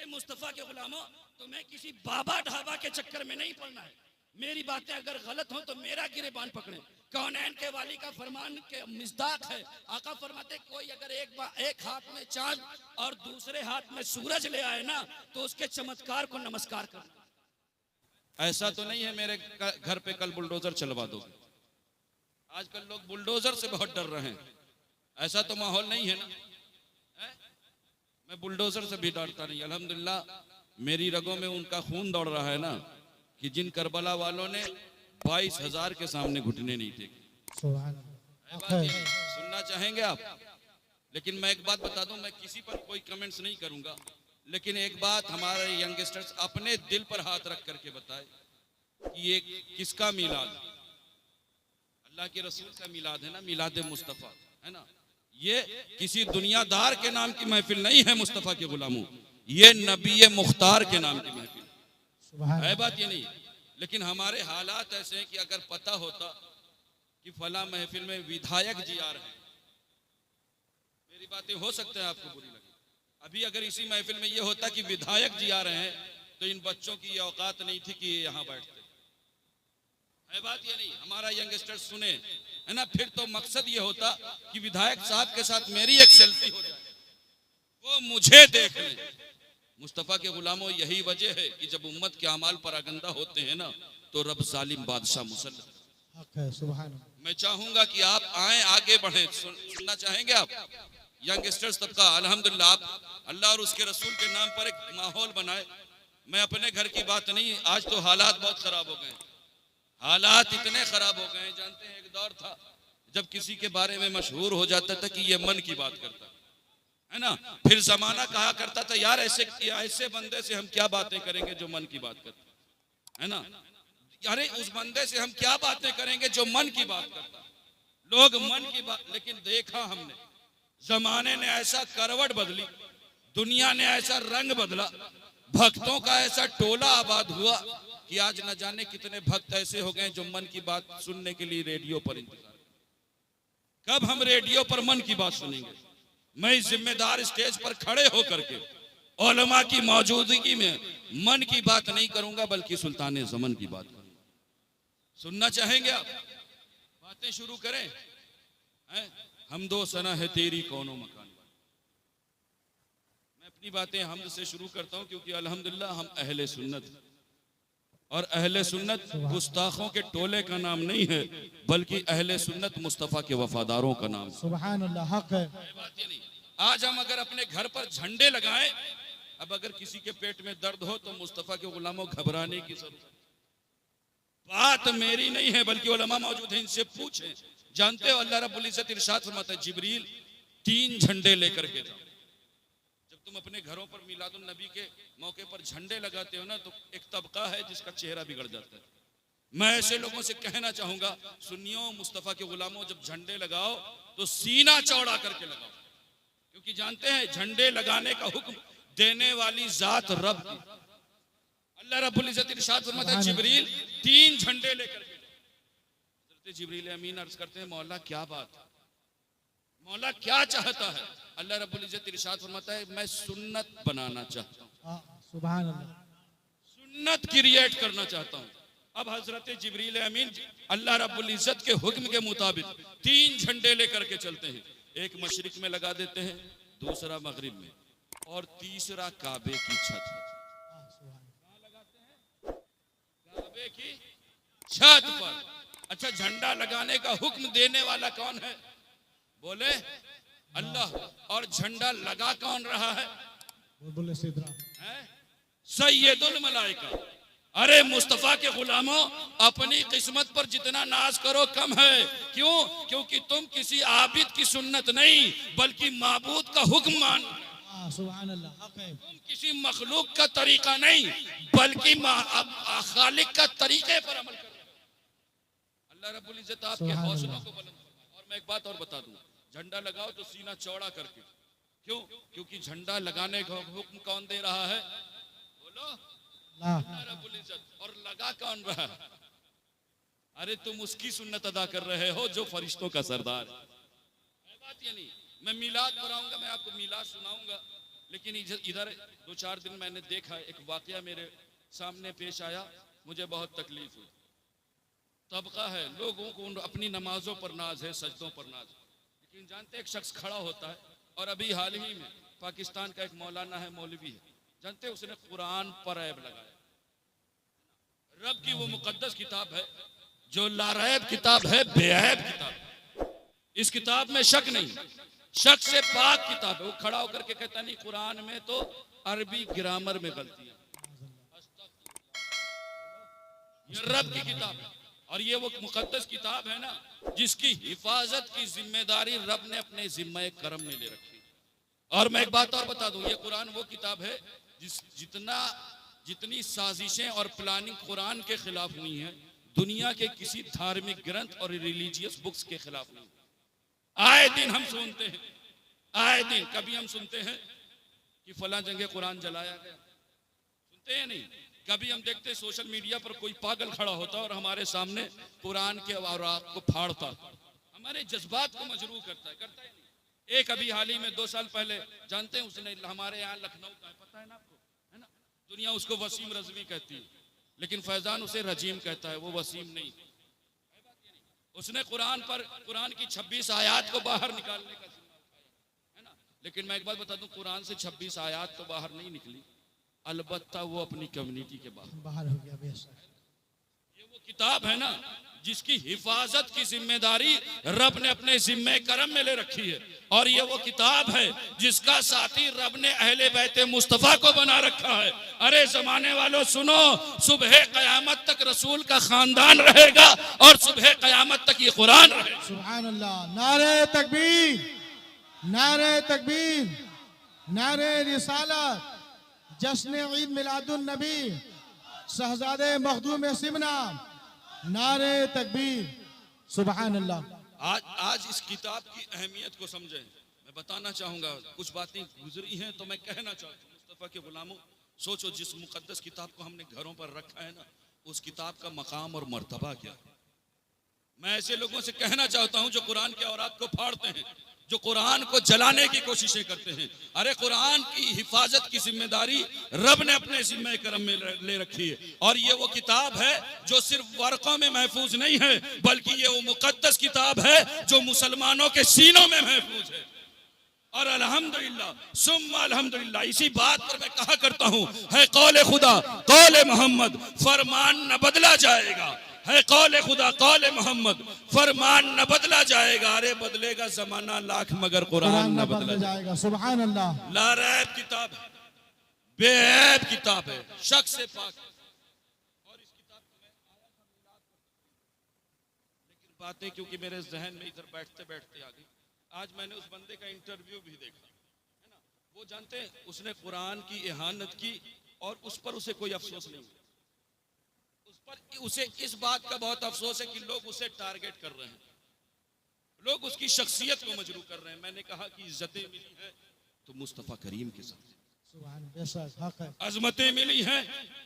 अरे मुस्तफ़ा के गुलामों, तुम्हें किसी बाबा ढाबा के चक्कर में नहीं पड़ना है। मेरी बातें अगर गलत हो तो मेरा गिरेबान पकड़े। कौनैन के वाली का फरमान के मिस्दाक है। आका फरमाते कोई अगर एक हाथ में चांद और दूसरे हाथ में सूरज ले आए ना तो उसके चमत्कार को नमस्कार करना। ऐसा तो नहीं है मेरे घर पे कल बुलडोजर चलवा दो। आजकल लोग बुलडोजर से बहुत डर रहे हैं। ऐसा तो माहौल नहीं है ना। मैं बुलडोजर से भी डरता नहीं। अल्हम्दुलिल्लाह मेरी रगों में उनका खून दौड़ रहा है ना कि जिन करबला वालों ने 22,000 के सामने घुटने नहीं टेके। सुनना चाहेंगे आप? लेकिन मैं एक बात बता दूं, मैं किसी पर कोई कमेंट्स नहीं करूंगा, लेकिन एक बात हमारे यंगस्टर्स अपने दिल पर हाथ रख करके बताए कि ये किसका मिलाद? अल्लाह के रसूल का मिलाद है ना, मिलाद मुस्तफ़ा है ना। ये किसी दुनियादार के नाम की महफिल नहीं है मुस्तफ़ा के गुलामों, ये नबी मुख्तार के नाम की महफिल है। बात ये नहीं, लेकिन हमारे हालात ऐसे हैं कि अगर पता होता कि फला महफिल में विधायक जी आ रहे हैं, मेरी बातें हो सकते हैं आपको बुरी लगे, अभी अगर इसी महफिल में ये होता कि विधायक जी आ रहे हैं तो इन बच्चों की ये औकात नहीं थी कि ये यहाँ बैठते है। बात ये नहीं, हमारा यंगस्टर सुने है ना, फिर तो मकसद ये होता कि विधायक साहब के साथ मेरी एक सेल्फी हो जाए, वो मुझे देख ले। मुस्तफ़ा के गुलामों, यही वजह है कि जब उम्मत के अमाल पर आगंदा होते हैं ना तो रब जालिम बादशाह मुसल्लत है। सुभान। मैं चाहूंगा कि आप आए, आगे बढ़े। सुनना चाहेंगे आप? यंगस्टर्स तबका अल्हम्दुलिल्लाह आप अल्लाह और उसके रसूल के नाम पर एक माहौल बनाए। मैं अपने घर की बात नहीं, आज तो हालात बहुत खराब हो गए। हालात इतने खराब हो गए, जानते हैं एक दौर था जब किसी के बारे में मशहूर हो जाता था कि ये मन की बात करता है ना, फिर जमाना कहा करता था यार ऐसे बंदे से हम क्या बातें करेंगे जो मन की बात करता है ना। अरे उस बंदे से हम क्या बातें करेंगे जो मन की बात करता। लोग मन की बात, लेकिन देखा हमने जमाने ने ऐसा करवट बदली, दुनिया ने ऐसा रंग बदला, भक्तों का ऐसा टोला आबाद हुआ कि आज न जाने कितने भक्त ऐसे हो गए जो मन की बात सुनने के लिए रेडियो पर इंतजार। कब हम रेडियो पर मन की बात सुनेंगे? मैं जिम्मेदार स्टेज पर खड़े होकर के उलमा की मौजूदगी में मन की बात नहीं करूंगा, बल्कि सुल्तान ज़मन की बात करूंगा। सुनना चाहेंगे आप? बातें शुरू करें। हम दो सना है तेरी कौनो मकान। मैं अपनी बातें हमद से शुरू करता हूं क्योंकि अल्हम्दुलिल्लाह हम अहले सुन्नत, और अहले सुन्नत गुस्ताखों के टोले का नाम नहीं है, बल्कि अहले सुन्नत मुस्तफ़ा के वफादारों का नाम। सुभान अल्लाह, हक है। बात ये नहीं, आज हम अगर अपने घर पर झंडे लगाएं, अब अगर किसी के पेट में दर्द हो तो मुस्तफ़ा के गुलामों घबराने की जरूरत। बात मेरी नहीं है बल्कि उलमा मौजूद है, इनसे पूछें। जानते हो अल्लाह रब्बुल इज्जत इरशाद फरमाता है, जिब्रील 3 झंडे लेकर के जाओ। जब तुम अपने घरों पर मिलादुन नबी के मौके पर झंडे लगाते हो ना तो एक तबका है जिसका चेहरा बिगड़ जाता है। मैं ऐसे लोगों से कहना चाहूंगा, सुन्नियों मुस्तफ़ा के गुलामों, जब झंडे लगाओ तो सीना चौड़ा करके लगाओ, क्योंकि जानते हैं झंडे लगाने का हुक्म देने वाली जात रब की। अल्लाह रब्बुल इज्जत इरशाद फरमाता है, जिब्रील 3 झंडे लेकर के। हज़रत जिब्रील अमीन अर्ज करते हैं, मौला क्या बात, मौला क्या चाहता है? अल्लाह रब्बुल इज्जत इरशाद फरमाता है, मैं सुन्नत बनाना चाहता हूँ। सुभान अल्लाह, सुन्नत क्रिएट करना चाहता हूँ। अब हजरत जिब्रील अमीन अल्लाह रब्बुल इज्जत के हुक्म के मुताबिक 3 झंडे लेकर के चलते हैं। एक मशरिक में लगा देते हैं, दूसरा मगरिब में, और तीसरा काबे की छत पर। काबे की छत पर। अच्छा, झंडा लगाने का हुक्म देने वाला कौन है? बोले अल्लाह। और झंडा लगा कौन रहा है? बोले सैयदुल मलाइका। अरे मुस्तफ़ा के गुलामों, अपनी किस्मत पर जितना नाज करो कम है। क्यों? क्योंकि तुम किसी आबिद की सुन्नत नहीं बल्कि माबूद का हुक्म मान। सुभान अल्लाह, तुम किसी मखलूक का तरीका नहीं बल्कि खालिक का तरीके पर अमल कर। अल्लाह रब्बुल इज्जत आपके हौसलों को बुलंद। और मैं एक बात और बता दूं, झंडा लगाओ तो सीना चौड़ा करके। क्यों? क्योंकि झंडा लगाने का हुक्म कौन दे रहा है? बोलो अल्लाह रब्बुल इज्जत। और लगा कौन रहा है? अरे तुम उसकी सुन्नत अदा कर रहे हो जो फरिश्तों का सरदार है। बात ये नहीं, मैं मिलाद पढ़ाऊंगा, मैं आपको मिलाद सुनाऊंगा, लेकिन इधर 2-4 दिन मैंने देखा, एक वाकया मेरे सामने पेश आया, मुझे बहुत तकलीफ हुई। तबका है, लोगों को अपनी नमाजों पर नाज है, सजदों पर नाज है, लेकिन जानते एक शख्स खड़ा होता है, और अभी हाल ही में पाकिस्तान का एक मौलाना है, मौलवी है, जानते उसने कुरान पर ऐब लगाया। रब की वो मुकद्दस किताब है जो लारैब किताब है, बेऐब किताब, इस किताब में शक नहीं, शक से पाक किताब है। वो खड़ा होकर के कहता नहीं कुरान में तो अरबी ग्रामर में गलती है, ये रब की किताब है, और ये वो मुकद्दस किताब है ना जिसकी हिफाजत की जिम्मेदारी रब ने अपने जिम्मे करम में ले रखी है। और मैं एक बात और बता दूं, ये कुरान वो किताब है जितनी साजिशें और प्लानिंग कुरान के खिलाफ हुई हैं, दुनिया के किसी धार्मिक ग्रंथ और रिलीजियस बुक्स के खिलाफ नहीं। आए दिन हम सुनते हैं, आए दिन कभी हम सुनते हैं कि फलां जगह कुरान जलाया गया, सुनते हैं नहीं। कभी हम देखते हैं सोशल मीडिया पर कोई पागल खड़ा होता और हमारे सामने कुरान के औराक को फाड़ता, हमारे जज्बात को मजरूह करता है नहीं। एक अभी हाल ही में 2 साल पहले, जानते हैं उसने हमारे यहाँ लखनऊ का है, पता है ना आपको, है ना, दुनिया उसको वसीम रजवी कहती है, लेकिन फैजान उसे रजीम कहता है, वो वसीम नहीं। उसने कुरान की 26 आयात को बाहर निकालने का जिम्मा उठाया, है ना। लेकिन मैं एक बात बता दूं, कुरान से 26 आयात तो बाहर नहीं निकली, अलबत्ता वो अपनी कम्युनिटी के बाहर हो गया। ये वो किताब है ना जिसकी हिफाजत की जिम्मेदारी रब ने अपने जिम्मे करम में ले रखी है, और ये वो किताब है जिसका साथी रब ने अहले बैते मुस्तफा को बना रखा है। अरे जमाने वालों सुनो, सुबह कयामत तक रसूल का खानदान रहेगा और सुबह कयामत तक ये कुरान रहेगा। सुभान अल्लाह। नारे तकबीर, नारे तकबीर, नारे रिसालत, जश्न ईद मिलादुन नबी, शहजादे मखदूम सिमना, नारे तकबीर, सुभान अल्लाह। आज इस किताब की अहमियत को समझें। मैं बताना चाहूंगा, कुछ बातें गुजरी हैं तो मैं कहना चाहता हूँ। मुस्तफ़ा के गुलामों, सोचो जिस मुकद्दस किताब को हमने घरों पर रखा है ना, उस किताब का मकाम और मर्तबा क्या है। मैं ऐसे लोगों से कहना चाहता हूँ जो कुरान के औरात को फाड़ते हैं, जो कुरान को जलाने की कोशिशें करते हैं। अरे कुरान की हिफाजत की जिम्मेदारी रब ने अपने जिम्मे करम में ले रखी है, और ये वो किताब है जो सिर्फ वर्कों में महफूज नहीं है, बल्कि ये वो मुकद्दस किताब है जो मुसलमानों के सीनों में महफूज है। और अल्हम्दुलिल्लाह सुम्मा अल्हम्दुलिल्लाह, इसी बात पर मैं कहा करता हूँ, है कौले खुदा कौले मोहम्मद, फरमान न बदला जाएगा। है कौले खुदा कौले मोहम्मद, फरमान न बदला जाएगा। अरे बदलेगा जमाना लाख मगर कुरान न बदला जाएगा। सुभान अल्लाह। लारैब किताब है, बेऐब किताब है, शक से पाक। और इस किताब को मैं आया था मिलाद पर, लेकिन बातें क्योंकि मेरे जहन में इधर बैठते बैठते आ गई। आज मैंने उस बंदे का इंटरव्यू भी देखा, है ना। वो जानते हैं उसने कुरान की इहानत की और उस पर उसे कोई अफसोस नहीं हुआ। उसे इस बात का बहुत अफसोस है कि लोग उसे टारगेट कर रहे हैं, लोग उसकी शख्सियत को मजरूह कर रहे हैं। मैंने कहा कि इज्जतें मिली है तो मुस्तफ़ा करीम के सदक़े, अजमतें मिली हैं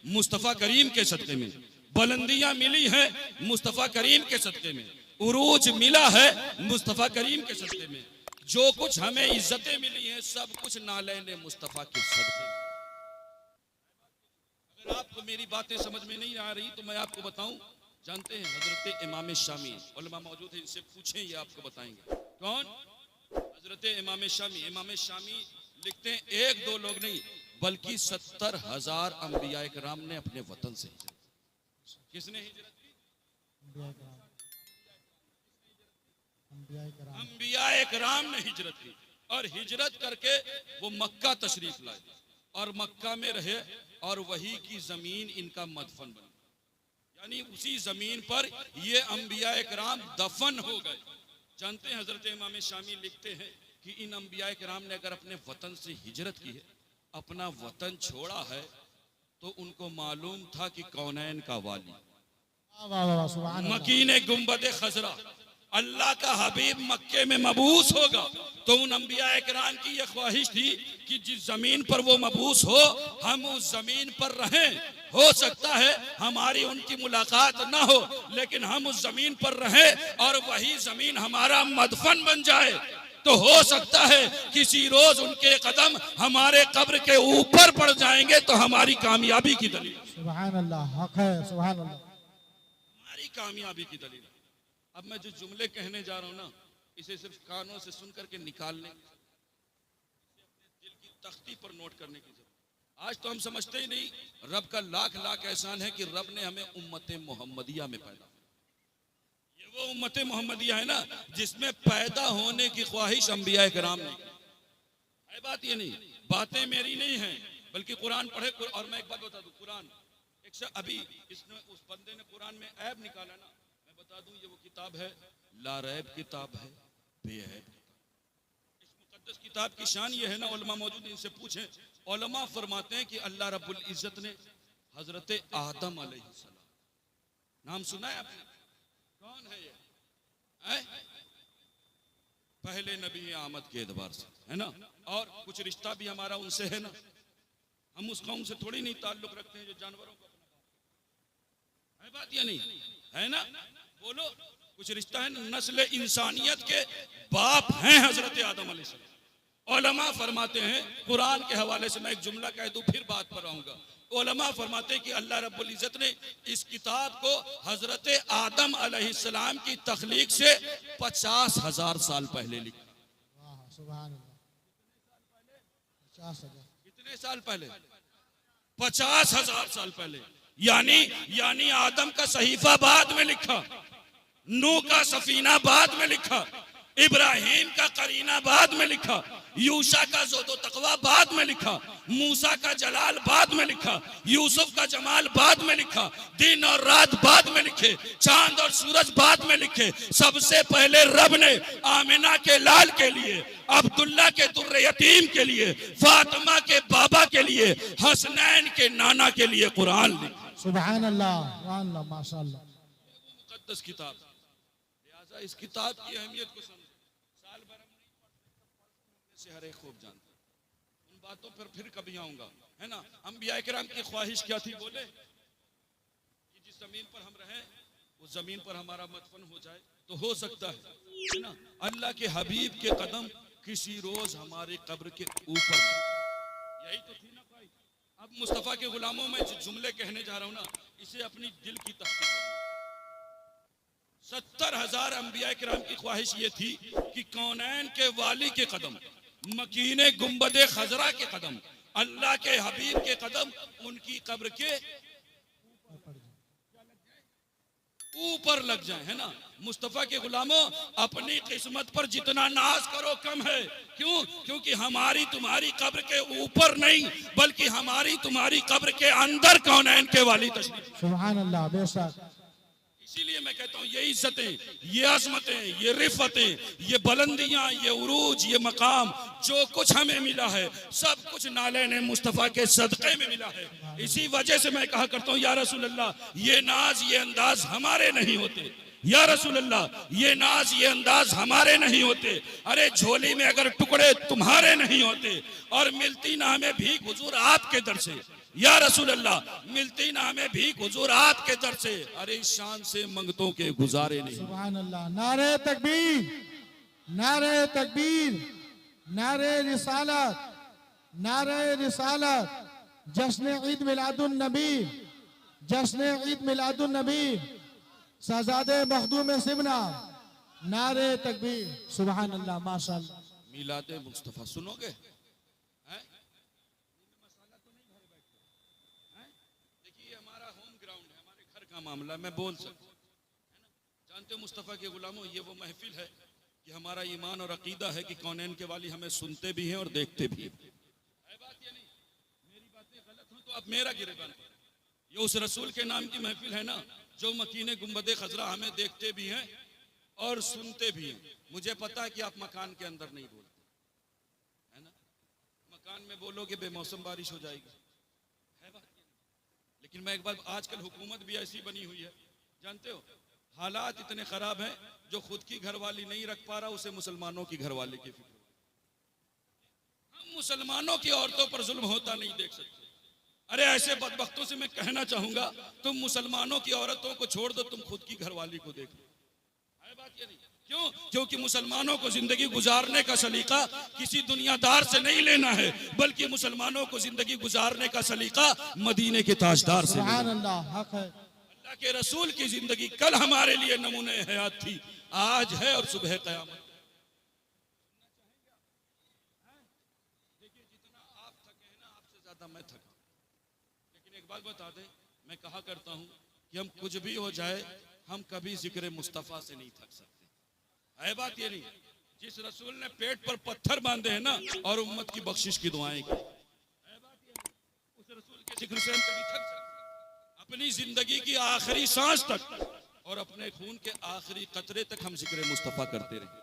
मुस्तफ़ा करीम के सदक़े में, बुलंदियां मिली हैं मुस्तफ़ा करीम के सदक़े में, उरूज मिला है मुस्तफ़ा करीम के सदक़े में। जो कुछ हमें इज्जतें मिली हैं सब कुछ नालैने मुस्तफ़ा के सदक़े में। आपको मेरी बातें समझ में नहीं आ रही तो मैं आपको बताऊं, जानते हैं हजरत इमाम शामी, उलमा मौजूद है, इनसे पूछें ये आपको बताएंगे। कौन? हजरत इमाम शामी। इमाम शामी लिखते हैं 1-2 लोग नहीं बल्कि 70,000 अंबिया इकराम ने अपने वतन से हिजरत। किसने हिजरत की? अंबिया इकराम ने हिजरत की, और हिजरत करके वो मक्का तशरीफ लाए और मक्का में रहे, और वही की जमीन इनका मदफन बन गई। यानी उसी जमीन पर ये अंबिया इकराम दफन हो गए। जानते हैं हजरत इमाम शामी लिखते हैं कि इन अंबिया इकराम ने अगर अपने वतन से हिजरत की है, अपना वतन छोड़ा है, तो उनको मालूम था कि कौनैन का वाली मकीन गुंबद खजरा अल्लाह का हबीब मक्के में मबूस होगा, तो उन अंबिया इकराम की यह ख्वाहिश थी कि जिस जमीन पर वो मबूस हो हम उस जमीन पर रहें। हो सकता है हमारी उनकी मुलाकात ना हो, लेकिन हम उस जमीन पर रहें और वही जमीन हमारा मदफन बन जाए। तो हो सकता है किसी रोज उनके कदम हमारे कब्र के ऊपर पड़ जाएंगे तो हमारी कामयाबी की दलील, सुभान अल्लाह, हक है, सुभान अल्लाह। हमारी कामयाबी की दलील। अब मैं जो जुमले कहने जा रहा हूं ना, इसे सिर्फ कानों से सुन करके निकाल लें, दिल की तख्ती पर नोट करने की जरूरत। आज तो हम समझते ही नहीं, रब का लाख लाख एहसान है कि रब ने हमें उम्मत मोहम्मदिया में पैदा, ये वो उम्मत मोहम्मदिया है ना जिसमें पैदा होने की ख्वाहिश अंबिया कराम ने की है। बात ये नहीं, बातें मेरी नहीं है, बल्कि कुरान पढ़े। और मैं एक बात बता दूं, कुरान अभी इसने उस बंदे ने कुरान में ऐब निकाला ना, मैं बता दूं ये वो किताब है, लारैब किताब है, बेऐब किताब। इस मुकद्दस किताब की शान ये है ना, उलमा मौजूद इनसे पूछें, उलमा फरमाते हैं कि अल्लाह रब्बुल इज्जत ने हजरत आदम अलैहिस्सलाम, नाम सुना है आपने? कौन है ये? पहले नबी आमद के एतबार से है ना, और कुछ रिश्ता भी हमारा उनसे है ना। हम उस कौम से थोड़ी नहीं ताल्लुक रखते हैं जो जानवरों को अपना है। बात ये नहीं है ना, बोलो कुछ रिश्ता है ना। नस्ल इंसानियत के बाप हैं हजरत आदम अलैहिस्सलाम। उलमा फरमाते हैं, कुरान के हवाले से मैं एक जुमला कह दूं फिर बात पर आऊंगा। उलमा फरमाते हैं कि अल्लाह रब्बुल इज्जत ने इस किताब को हजरत आदम अलैहिस्सलाम की तख्लीक से 50,000 साल पहले लिखा। सुभान अल्लाह, 50,000। कितने साल पहले? 50,000 साल पहले। यानी आदम का सहीफा बाद में लिखा, नूह का सफीना बाद में लिखा, इब्राहिम का करीना बाद में लिखा, यूशा का ज़ोदो तकवा बाद में लिखा, मूसा का जलाल बाद में लिखा, यूसुफ का जमाल बाद में लिखा, दिन और रात बाद में लिखे, चांद और सूरज बाद में लिखे। सबसे पहले रब ने आमिना के लाल के लिए, अब्दुल्ला के दुर्रे यतीम के लिए, फातिमा के बाबा के लिए, हसनैन के नाना के लिए कुरान लिखा। सुभान अल्लाह, सुभान अल्लाह, माशाअल्लाह। मुकद्दस किताब, लिहाजा इस किताब की अहमियत को समझो। साल भर हम नहीं पढ़ते से हर एक खूब जानते। उन बातों पर फिर कभी आऊंगा, है ना। अंबिया किराम की ख्वाहिश क्या थी? बोले कि जिस जमीन पर हम रहें उस जमीन पर हमारा मदफन हो जाए तो हो सकता है ना अल्लाह के हबीब के कदम किसी रोज हमारे कब्र के ऊपर। यही तो थी ना भाई। अब मुस्तफ़ा के गुलामों में जो जुमले कहने जा रहा हूं ना, इसे अपनी दिल की तख्ती करो। 70,000 अंबिया किराम की ख्वाहिश ये थी कि कौनैन के वाली के कदम, मकीने गुंबदे खजरा के कदम, अल्लाह के हबीब के कदम उनकी कब्र के ऊपर लग जाए, है ना। मुस्तफ़ा के गुलामों, अपनी किस्मत पर जितना नाज करो कम है। क्यों? क्योंकि हमारी तुम्हारी कब्र के ऊपर नहीं, बल्कि हमारी तुम्हारी कब्र के अंदर कौनैन के वाली तशरीफ। सुभान अल्लाह, बेशक। इसीलिए मैं कहता हूँ ये इज्जतें, ये अजमतें, ये रिफतें, ये बुलंदियां, ये उरूज, ये मकाम, जो कुछ हमें मिला है सब कुछ नाले ने मुस्तफ़ा के सदक़े में मिला है। इसी वजह से मैं कहा करता हूँ, या रसूल अल्लाह, ये नाज ये अंदाज हमारे नहीं होते। या रसूल अल्लाह, ये नाज ये अंदाज हमारे नहीं होते। अरे झोली में अगर टुकड़े तुम्हारे नहीं होते, और मिलती ना हमें भीख हुजूर आपके दर से। या रसूल अल्लाह, मिलती ना हमें भीख हुजूर आपके दर से। अरे इस शान से मंगतों के गुजारे नहीं। सुभान अल्लाह। नारे तकबीर, नारे तकबीर, नारे रिसालत, नारे रिसालत, जश्न ईद मिलादुन नबी, जश्न ईद मिलादुन नबी, शहजादे मखदूम सिमना, नारे तकबीर। सुभान अल्लाह, माशाअल्लाह। मिलादे मुस्तफ़ा सुनोगे? मामला मैं बोल सकता हूं, जानते हो मुस्तफ़ा के गुलामों, ये वो महफिल है कि हमारा ईमान और अकीदा है कि कौनैन के वाली हमें सुनते भी हैं और देखते भी हैं। बात ये नहीं, मेरी बातें गलत हो तो अब मेरा गिरेबान। ये उस रसूल के नाम की महफिल है ना, जो मकीने गुंबदे खजरा हमें देखते भी हैं और सुनते भी हैं। मुझे पता है कि आप मकान के अंदर नहीं बोलते, है ना। मकान में बोलोगे बेमौसम बारिश हो जाएगी, है बात। लेकिन मैं एक बात, आजकल हुकूमत भी ऐसी बनी हुई है, जानते हो, हालात इतने खराब हैं, जो खुद की घरवाली नहीं रख पा रहा उसे मुसलमानों की घरवाली की फिक्र। हम मुसलमानों की औरतों पर जुल्म होता नहीं देख सकते। अरे ऐसे बदबख्तों से मैं कहना चाहूंगा, तुम मुसलमानों की औरतों को छोड़ दो, तुम खुद की घरवाली को देख लो। है बात ये नहीं। क्यों? क्योंकि मुसलमानों को जिंदगी गुजारने का सलीका किसी दुनियादार से नहीं लेना है, बल्कि मुसलमानों को जिंदगी गुजारने का सलीका मदीने के ताजदार से लेना है। सुभान अल्लाह, हक है। अल्लाह के रसूल की जिंदगी कल हमारे लिए नमूने हयात थी, आज है और सुबह कयामत। देखिए जितना आप थके हैं ना, आपसे ज्यादा मैं थका। लेकिन एक बात बता दें, मैं कहा करता हूं कि हम कुछ भी हो जाए, हम कभी जिक्र मुस्तफा से नहीं थक सकते। है बात ये नहीं? जिस रसूल ने पेट पर पत्थर बांधे हैं ना और उम्मत की बख्शिश की दुआएं की, है बात ये नहीं? उस रसूल के जिक्र से हम कभी थक सकते? अपनी जिंदगी की आखिरी सांस तक और अपने खून के आखिरी कतरे तक हम जिक्र मुस्तफा करते रहे।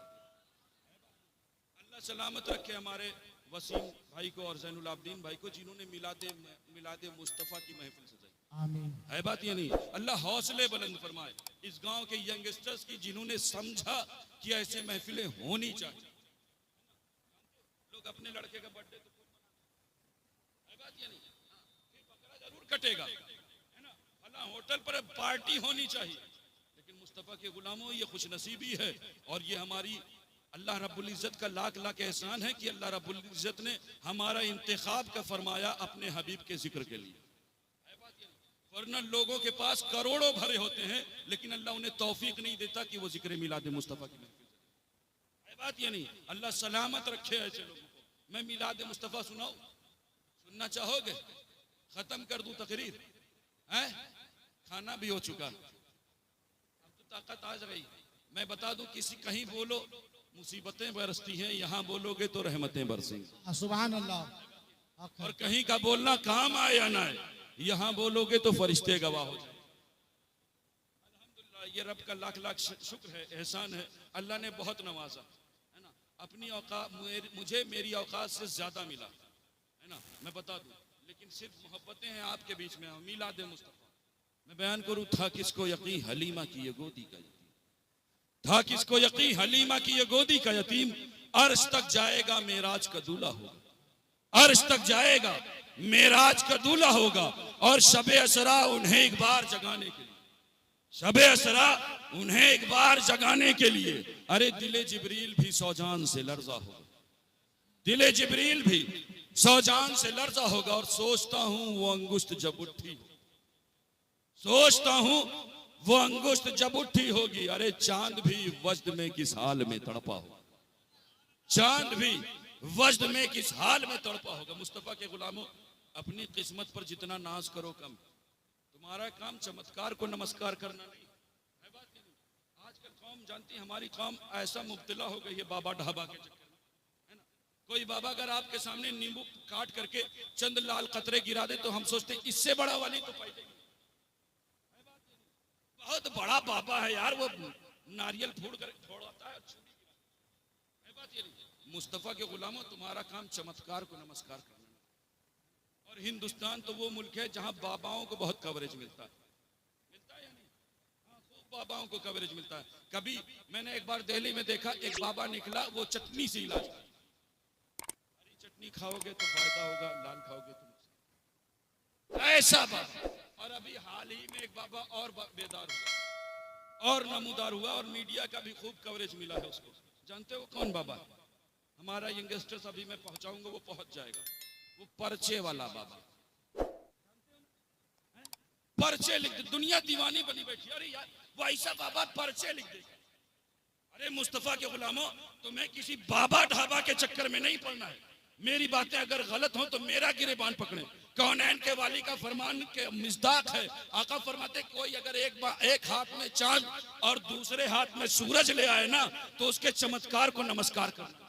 अल्लाह सलामत रखे हमारे वसीम भाई को और ज़ैनुल आबदीन भाई को, जिन्होंने मिलादे मुस्तफा की महफिल सजाई। आमीन। है बात ये नहीं? अल्लाह हौसले बुलंद फरमाए इस गांव के यंगस्टर्स की, जिन्होंने समझा कि ऐसे महफिलें होनी चाहिए। लोग अपने लड़के का बर्थडे तो खूब मनाते हैं, है बात ये नहीं? फिर बकरा जरूर कटेगा, है ना, फला होटल पर पार्टी होनी चाहिए, लेकिन मुस्तफा के गुलामों ये खुश नसीबी है और ये हमारी अल्लाह रब्बुल इज़्ज़त का लाख लाख एहसान है कि अल्लाह रब्बुल इज़्ज़त ने हमारा इंतखाब का फरमाया अपने हबीब के जिक्र के लिए। वरना लोगों के पास करोड़ों भरे होते हैं, लेकिन अल्लाह उन्हें तौफीक नहीं देता कि वो जिक्र मिलाद मुस्तफ़ा की महफिल जाए। है बात ये नहीं? अल्लाह सलामत रखे ऐसे लोगों को। मैं मिलाद मुस्तफ़ा सुनाऊं? सुनना चाहोगे? खत्म कर दूं तकरीर? है खाना भी हो चुका, अब तो ताकत आ गई। मैं बता दूं, किसी कहीं बोलो मुसीबतें बरसती हैं, यहाँ बोलोगे तो रहमतें बरसेंगी। सुभान अल्लाह, हक है। और कहीं का बोलना काम आए या ना आए, यहाँ बोलोगे तो फरिश्ते गवाह हो जाए। अल्हम्दुलिल्लाह, ये रब का लाख लाख शुक्र है, एहसान है। अल्लाह ने बहुत नवाजा, है ना। अपनी औकात मुझे मेरी औकात से ज्यादा मिला, है ना, मैं बता दूं। लेकिन सिर्फ मोहब्बतें हैं आपके बीच में। मिलाद मुस्तफा मैं बयान करूं, था किसको यकीन हलीमा की ये गोदी का यतीम, था किसको यकीन हलीमा की ये गोदी का यतीम, अर्श तक जाएगा मेराज का दूल्हा होगा, अर्श तक जाएगा मेराज का दूल्हा होगा। और शबे असरा उन्हें एक बार जगाने के लिए, शबे असरा उन्हें एक बार जगाने के लिए, अरे दिले जिब्रील भी सौजान से लर्जा होगा, दिले जिब्रील भी सौजान से लर्जा होगा। और सोचता हूं वो अंगुश्त जब उठी, सोचता हूं वो अंगुश्त जब उठी होगी, अरे चांद भी वज्द में किस हाल में तड़पा होगा, चांद भी वज्द में किस हाल में तड़पा होगा। मुस्तफा के गुलामों, अपनी किस्मत पर जितना नाज करो कम। तुम्हारा काम चमत्कार को नमस्कार करना नहीं है, बात नहीं। आजकल कौम जानती है, हमारी कौम ऐसा मुब्तला हो गई है बाबा ढाबा के चक्कर में, है ना। कोई बाबा अगर आपके सामने नींबू काट करके चंद लाल कतरे गिरा दे तो हम सोचते इससे बड़ा वाली तो पाई देगी। बहुत बड़ा बाबा है यार, वो नारियल फोड़ता है, बात ये नहीं। मुस्तफा के गुलामों, तुम्हारा काम चमत्कार को नमस्कार करना। और हिंदुस्तान तो वो मुल्क है जहां बाबाओं को बहुत कवरेज मिलता है, मिलता है या नहीं? हाँ, खूब बाबाओं को कवरेज मिलता है। कभी मैंने एक बार दिल्ली में देखा, एक बाबा निकला, वो चटनी से इलाज कर, हरी चटनी खाओगे तो फायदा होगा, लाल खाओगे तो नुकसान, ऐसा बाबा। और अभी हाल ही में एक बाबा और बेदार हुआ और नमूदार हुआ, और मीडिया का भी खूब कवरेज मिला है उसको। जानते हो कौन बाबा? हमारा यंगस्टर्स अभी मैं पहुंचाऊंगा, वो पहुंच जाएगा। वो पर्चे वाला बाबा, पर्चे लिख दे, दुनिया दीवानी बनी बैठी। अरे यार, वो ऐसा बाबा पर्चे लिख दे। अरे मुस्तफा के गुलामों, तुम्हें किसी बाबा ढाबा के चक्कर में नहीं पड़ना है। मेरी बातें अगर गलत हो तो मेरा गिरेबान पकड़े। कौनैन के वाली का फरमान के मिस्दाक है। आका फरमाते, कोई अगर एक हाथ में चांद और दूसरे हाथ में सूरज ले आए ना, तो उसके चमत्कार को नमस्कार करना,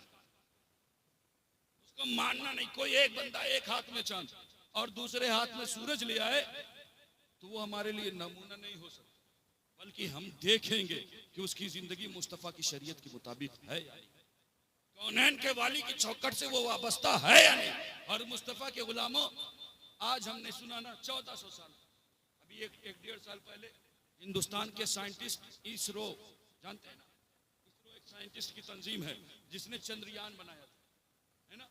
उसको मानना नहीं। कोई एक बंदा एक हाथ में चांद और दूसरे हाथ में सूरज ले आए तो वो हमारे लिए नमूना नहीं हो सकता, बल्कि हम देखेंगे कि उसकी जिंदगी मुस्तफा की शरीयत के मुताबिक है या नहीं, कौनैन के वाली की चौखट से वो वाबस्ता है या नहीं। और मुस्तफा के गुलामों, आज हमने सुना ना 1400 साल, अभी एक डेढ़ साल पहले हिंदुस्तान के साइंटिस्ट इसरो, जानते हैं ना, इसरो एक साइंटिस्ट की तंजीम है जिसने चंद्रयान बनाया था, है ना।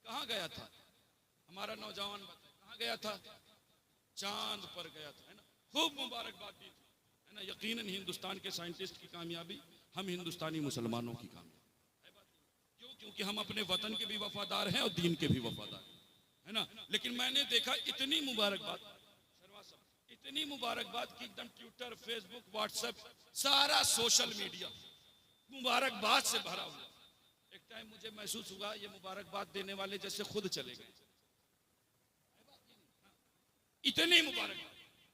कहाँ गया था हमारा नौजवान, कहाँ गया था? चांद पर गया था, है ना। खूब मुबारकबाद दी थी, है ना। यकीनन हिंदुस्तान के साइंटिस्ट की कामयाबी हम हिंदुस्तानी मुसलमानों की कामयाबी। क्यों? क्योंकि हम अपने वतन के भी वफादार हैं और दीन के भी वफादार है ना। लेकिन मैंने देखा इतनी मुबारकबाद, इतनी मुबारकबाद कि एकदम ट्विटर, फेसबुक, व्हाट्सएप, सारा सोशल मीडिया मुबारकबाद से भरा हुआ। एक टाइम मुझे महसूस हुआ ये मुबारकबाद देने वाले जैसे खुद चले गए, इतनी मुबारक।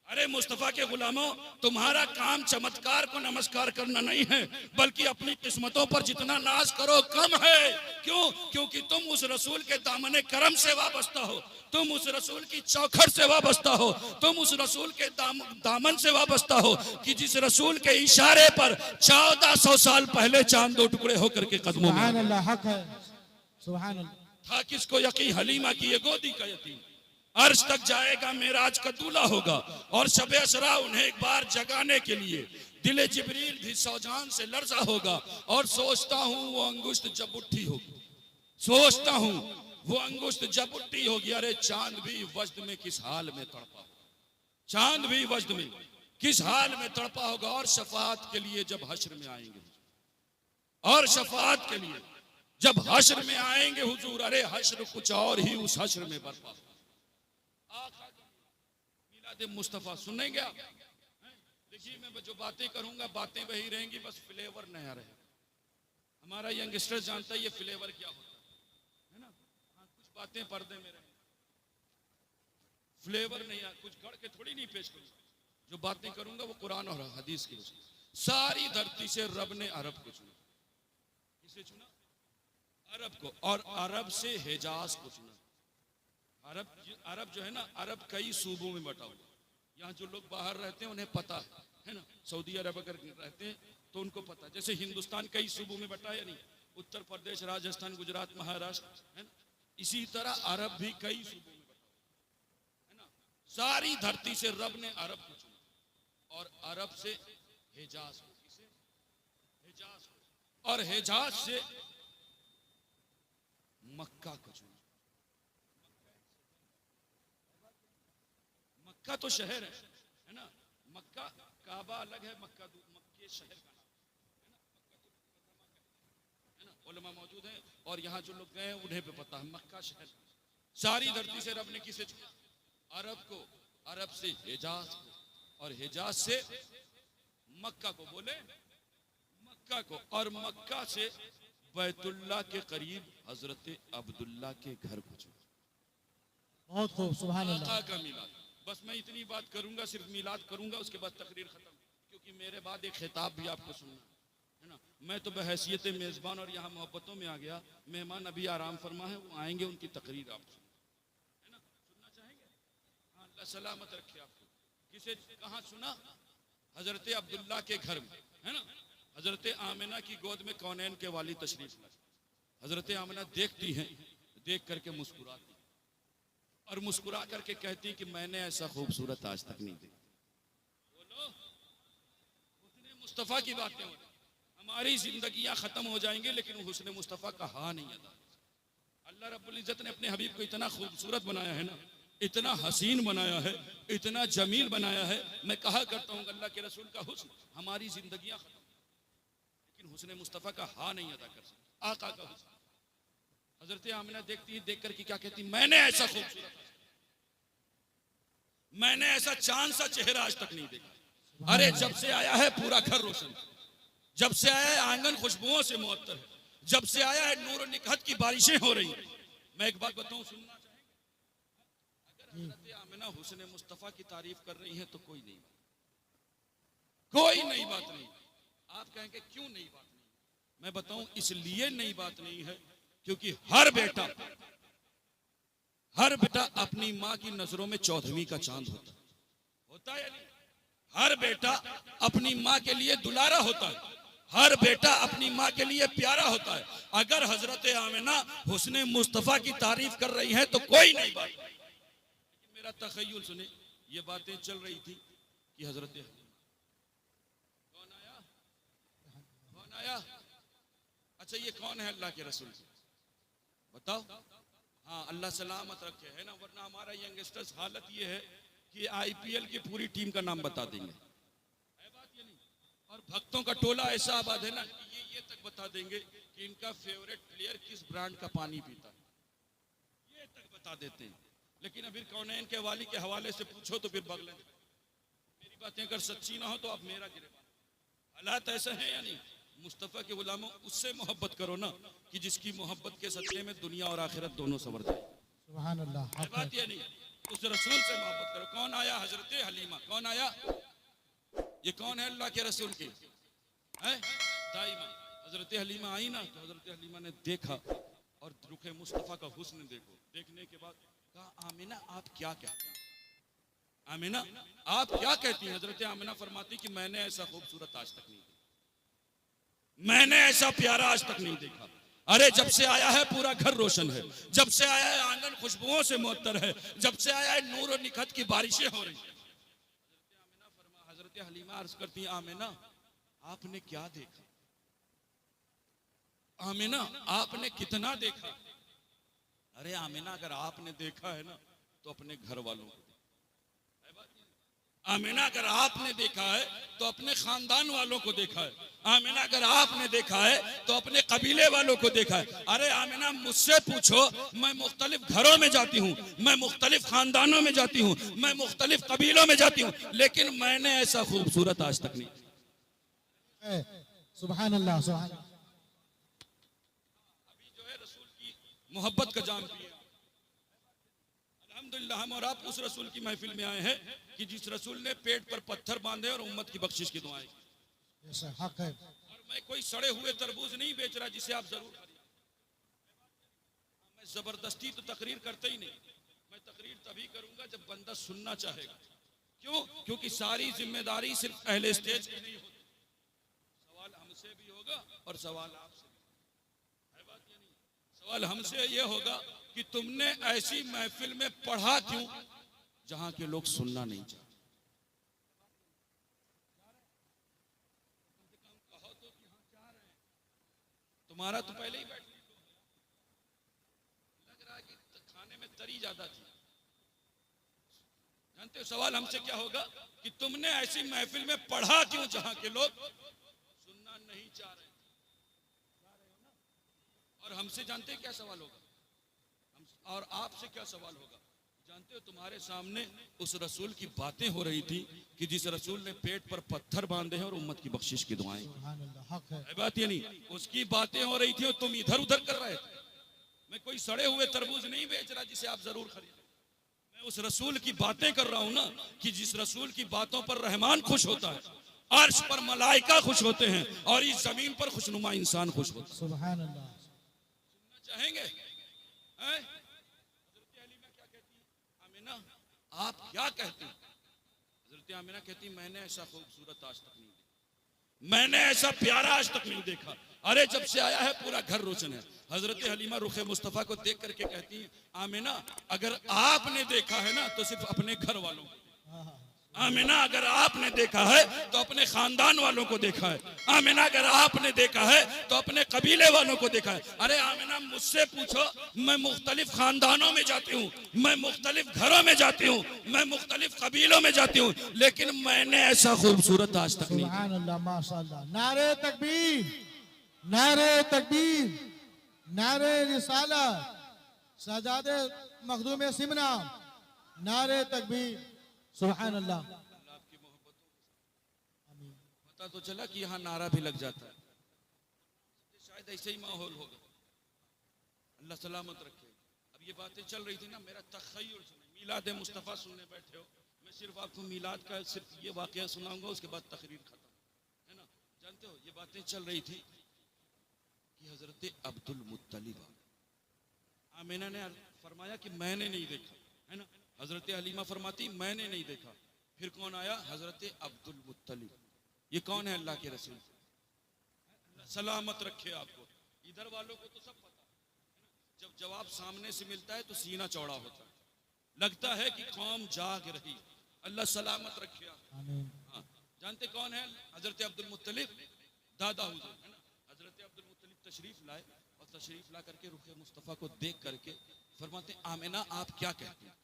अरे मुस्तफा के गुलामों, तुम्हारा काम चमत्कार को नमस्कार करना नहीं है, बल्कि अपनी किस्मतों पर जितना नाज करो कम है। क्यों? क्योंकि तुम उस रसूल के दामने करम से वाबस्ता हो, तुम उस रसूल की चौखट से वाबस्ता हो, तुम उस रसूल के दामन से वाबस्ता हो कि जिस रसूल के इशारे पर 1400 साल पहले चांद दो टुकड़े होकर के कदमों में सुभान अल्लाह, हक है। सुभान अल्लाह। था किसको यकीन, हलीमा की ये गोदी का यतीम अर्श तक जाएगा, मेराज का दूल्हा होगा, और शबे असरा उन्हें एक बार जगाने के लिए दिले जिब्रील भी सौजान से लर्जा होगा। और सोचता हूँ वो अंगुश्त जब उठी होगी, सोचता हूँ वो अंगुश्त जब उठी होगी, अरे चांद भी वजद में किस हाल में तड़पा, चांद भी वजद में किस हाल में तड़पा होगा। और शफाअत के लिए जब हश्र में आएंगे, और शफाअत के लिए जब हश्र में आएंगे हुजूर, अरे हश्र कुछ और ही उस हश्र में बर्पा। मिलाद मुस्तफा सुनने गया, देखिए मैं जो बातें करूंगा बातें वही रहेंगी, बस फ्लेवर नया रहे। हमारा यंगस्टर जानता है ये फ्लेवर क्या होता है ना। हाँ, कुछ बातें पर्दे में रहे, फ्लेवर नहीं, कुछ गढ़ के थोड़ी नहीं पेश करूंगा। जो बातें करूंगा वो कुरान और हदीस की। सारी धरती से रब ने अरब को चुना। किसे चुना? अरब को। और अरब से हिजाज को चुना। अरब जो है ना, अरब कई सूबों में बटा हुआ। यहाँ जो लोग बाहर रहते हैं उन्हें पता है ना, सऊदी अरब अगर रहते हैं तो उनको पता। जैसे हिंदुस्तान कई सूबों में बटा है, नहीं, उत्तर प्रदेश, राजस्थान, गुजरात, महाराष्ट्र है ना, इसी तरह अरब भी कई सूबों में बटा हुआ है ना। सारी धरती से रब ने अरब को चुना, और अरब से हिजाज को, किसे? हिजाज को। और हिजाज से मक्का को चुना। मक्का तो शहर है ना, मक्का काबा अलग है, मक्का मक्के शहर का नाम है ना। उलमा मौजूद हैं और यहाँ जो लोग गए हैं उन्हें पे पता है, मक्का शहर। सारी धरती से रब ने किसे चुना? अरब को। अरब से हिजाज को, और हिजाज से मक्का को। बोले मक्का को। और मक्का से बैतुल्लाह के करीब हजरत अब्दुल्ला के घर को चुना। बहुत खूब। सुभान अल्लाह। आका का मिलाद। बस मैं इतनी बात करूंगा, सिर्फ मिलाद करूंगा, उसके बाद तकरीर खत्म, क्योंकि मेरे बाद एक खिताब भी आपको सुनना है ना। मैं तो बहैसियत मेजबान और यहाँ मोहब्बतों में आ गया, मेहमान अभी आराम फरमा है, वो आएंगे, उनकी तकरीर आप है ना। सुनना चाहेंगे? हाँ, अल्लाह सलामत रखे आपको। किसे कहाँ सुना? हजरत अब्दुल्ला के घर में है ना। हजरत आमिना की गोद में कौनैन के वाली तशरीफ लाई। हजरत आमिना देखती हैं, देख करके मुस्कुराती और मुस्कुरा करके कहती कि मैंने ऐसा खूबसूरत आज तक नहीं देखा। बोलो, हुस्ने मुस्तफा की बातें हो रही। हमारी जिंदगियां खत्म हो जाएंगी लेकिन हुस्ने मुस्तफा का हा नहीं अदा। अल्लाह रब्बुल इज्जत ने अपने हबीब को इतना खूबसूरत बनाया है ना, इतना हसीन बनाया है, इतना जमील बनाया है। मैं कहा करता हूँ अल्लाह के रसूल का हुस्न हमारी जिंदगियां खत्म, लेकिन हुस्ने मुस्तफा का हा नहीं अदा कर सकता। आका का हुस्न। हजरत आमिना देखती है, देख करके क्या कहती? मैंने ऐसा खूबसूरत, मैंने ऐसा चांद सा चेहरा आज तक नहीं देखा। अरे जब से आया है पूरा घर रोशन, जब से आया है आंगन खुशबुओं से मुअत्तर है, जब से आया है नूर निकहत की बारिशें हो रही। मैं एक बात बताऊं, सुनना चाहेंगे? अगर हजरत आमिना हुस्ने मुस्तफा की तारीफ कर रही हैं तो कोई नई बात, कोई नई बात नहीं। आप कहेंगे क्यों नई बात नहीं? मैं बताऊं, इसलिए नई बात नहीं है क्योंकि हर बेटा अपनी माँ की नजरों में 14वीं का चांद होता है या नहीं? हर बेटा अपनी माँ के लिए दुलारा होता है, हर बेटा अपनी माँ के लिए प्यारा होता है। अगर हजरत आमिना हुस्ने मुस्तफा की तारीफ कर रही हैं तो कोई नहीं बात। लेकिन मेरा तखय्युल सुने, ये बातें चल रही थी कि हजरत कौन आया? अच्छा, ये कौन है? अल्लाह के रसूल। बताओ। हाँ, अल्लाह सलामत रखे, है ना। वरना हमारा यंगस्टर्स हालत ये है कि आईपीएल की पूरी टीम का नाम बता देंगे। है बात ये नहीं? और भक्तों का टोला ऐसा आबाद है ना कि ये तक बता देंगे कि इनका फेवरेट प्लेयर किस ब्रांड का पानी पीता है, ये तक बता देते हैं। लेकिन अभी कौनैन के वाली के हवाले से पूछो तो फिर बगले मेरी बातें अगर सच्ची ना हो तो आप मेरा गिरफ्तार। हालात ऐसे हैं या नहीं? मुस्तफ़ा के गुलामों, उससे मोहब्बत करो ना कि जिसकी मोहब्बत के सदक़े में दुनिया और आखिरत दोनों संवर जाए। सुभान अल्लाह। है बात या नहीं? उस रसूल से मोहब्बत करो। कौन आया? हजरत हलीमा। कौन आया? ये कौन है? अल्लाह के रसूल की है दाइमा। हजरत हलीमा आई ना तो हजरत हलीमा ने देखा और रुखे मुस्तफ़ा का हुस्न देखो। देखने के बाद कहा, आमिना आप क्या कहती हैं? आमिना आप क्या कहती हैं? हजरत आमिना फरमाती कि मैंने ऐसा खूबसूरत आज तक नहीं देखा, मैंने ऐसा प्यारा आज तक नहीं देखा। अरे जब से आया है पूरा घर रोशन है, जब से आया है आंगन खुशबुओं से मुअत्तर है, जब से आया है नूर और निखत की बारिशें हो रही हैं। हजरत हलीमा अर्ज करती हैं, आमिना आपने क्या देखा? आमिना आपने कितना देखा? अरे आमिना अगर आपने देखा है ना तो अपने घर वालों को, आमिना अगर आपने देखा है तो अपने खानदान वालों को देखा है, आमिना अगर आपने देखा है तो अपने कबीले वालों को देखा है। अरे आमिना मुझसे पूछो, मैं मुख्तलिफ घरों में जाती हूँ, मैं मुख्तलिफ खानदानों में जाती हूँ, मैं मुख्तलिफ कबीलों में जाती हूँ, लेकिन मैंने ऐसा खूबसूरत आज तक नहीं। सुभान अल्लाह। सुभान अल्लाह। अभी जो है रसूल की मोहब्बत का जाम पिए। अल्हम्दुलिल्लाह हम और आप उस रसूल की महफिल में आए हैं कि जिस रसूल ने पेट पर पत्थर बांधे और उम्मत की बख्शिश की दुआएं की। ऐसा हक है। और मैं कोई सड़े हुए तरबूज नहीं बेच रहा जिसे आप जरूर खरीदें। मैं जबरदस्ती तो तकरीर करते ही नहीं, मैं तकरीर तभी करूंगा जब बंदा सुनना चाहेगा। क्यों? क्योंकि सारी जिम्मेदारी सिर्फ अहले स्टेज की नहीं होती, सवाल हमसे भी होगा और सवाल आपसे भी। है बात या नहीं? सवाल हमसे ये होगा कि तुमने ऐसी महफिल में पढ़ा क्यों जहां के लोग सुनना नहीं चाहते। कहो तो कि हाँ जा रहे हैं, तुम्हारा तो पहले ही बैठ लग रहा है कि खाने में तरी ज्यादा थी। जानते हो सवाल हमसे क्या होगा कि तुमने ऐसी महफिल में पढ़ा क्यों जहां के लोग सुनना नहीं चाह रहे। और हमसे जानते हैं क्या सवाल होगा? और आपसे क्या सवाल होगा? जानते हो तुम्हारे सामने उस रसूल की बातें हो रही थी कि जिस रसूल ने पेट पर पत्थर बांधे हैं और उम्मत की बख्शिश की दुआएं। सुभान अल्लाह। हक है। बात ये नहीं, उसकी बातें हो रही थी और तुम इधर उधर कर रहे थे। मैं कोई सड़े हुए तरबूज नहीं बेच रहा जिसे आप जरूर खरीदें। मैं उस रसूल की बातें कर रहा हूं ना कि जिस रसूल की बातों पर रहमान खुश होता है, अर्श पर मलाइका खुश होते हैं और इस जमीन पर खुशनुमा इंसान खुश होता है। सुभान अल्लाह। सुनना चाहेंगे? हैं? हजरत हलीमा क्या कहती है? आमिना आप क्या कहती हैं? हजरत आमिना कहती मैंने ऐसा खूबसूरत आज तक नहीं देखा, मैंने ऐसा प्यारा आज तक नहीं देखा। अरे जब से आया है पूरा घर रोशन है। हजरत हलीमा रुखे मुस्तफ़ा को देख करके कहती है, आमिना अगर आपने देखा है ना तो सिर्फ अपने घर वालों को, आमिना अगर आपने देखा है तो अपने खानदान वालों को देखा है, आमिना अगर आपने देखा है तो अपने कबीले वालों को देखा है। अरे आमिना मुझसे पूछो, मैं मुख्तलिफ खानदानों में जाती हूँ, मैं मुख्तलिफ घरों में जाती हूँ, मैं मुख्तलिफ कबीलों में जाती हूँ, लेकिन मैंने ऐसा खूबसूरत आज तक नहीं। सुभान अल्लाह। माशाअल्लाह। नारे तकबीर, नारे तकबीर, नारे रिसालत, सजादे मखदूम सिमना, नारे तकबीर। सुभान अल्लाह। आपकी मोहब्बतों पता तो चला कि यहाँ नारा भी लग जाता है। शायद ऐसे ही माहौल होगा। अल्लाह सलामत रखे। अब ये बातें चल रही थी ना, मेरा तखय्युल सुने, मीलाद मुस्तफ़ा सुनने बैठे हो, मैं सिर्फ आपको मीलाद का सिर्फ ये वाकया सुनाऊंगा, उसके बाद तकरीर खत्म है ना। जानते हो ये बातें चल रही थी कि हजरत अब्दुल मुत्तलिब, आमिना ने फरमाया कि मैंने नहीं देखा, है ना। हजरत हलीमा फरमाती मैंने नहीं देखा। फिर कौन आया? हजरत अब्दुल मुत्तलिब। ये कौन है? अल्लाह के रसूल। सलामत रखे आपको। इधर वालों को तो सब पता है, जब जवाब सामने से मिलता है तो सीना चौड़ा होता है, लगता है कि कौम जाग रही। अल्लाह सलामत रखे आपको। हाँ, जानते कौन है? हजरत अब्दुल मुत्तलिब, दादा हुजूर, है ना। हजरत अब्दुल मुत्तलिब तशरीफ लाए और तशरीफ ला करके रुखे मुस्तफ़ा को देख करके फरमाते आमिना आप क्या कहते हैं?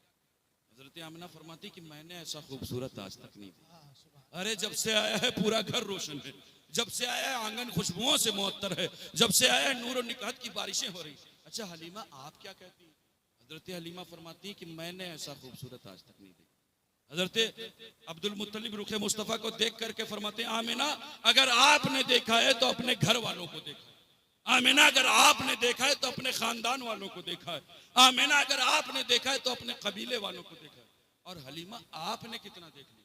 हजरत आमिना फरमाती कि मैंने ऐसा खूबसूरत आज तक नहीं देखा। अरे जब से आया है पूरा घर रोशन है, जब से आया है आंगन खुशबुओं से मुअत्तर है, जब से आया है नूर और निकात की बारिशें हो रही। अच्छा हलीमा आप क्या कहती हैं? हजरत हलीमा फरमाती हैं कि मैंने ऐसा खूबसूरत आज तक नहीं देखा। हजरत अब्दुल मुत्तलिब रुखे मुस्तफ़ा को देख करके फरमाते हैं आमिना अगर आपने देखा है तो अपने घर वालों को देखा है। आमिना अगर आपने देखा है तो अपने खानदान वालों को देखा है। आमिना अगर आपने देखा है तो अपने कबीले वालों को देखा है। और हलीमा आपने कितना देख लिया?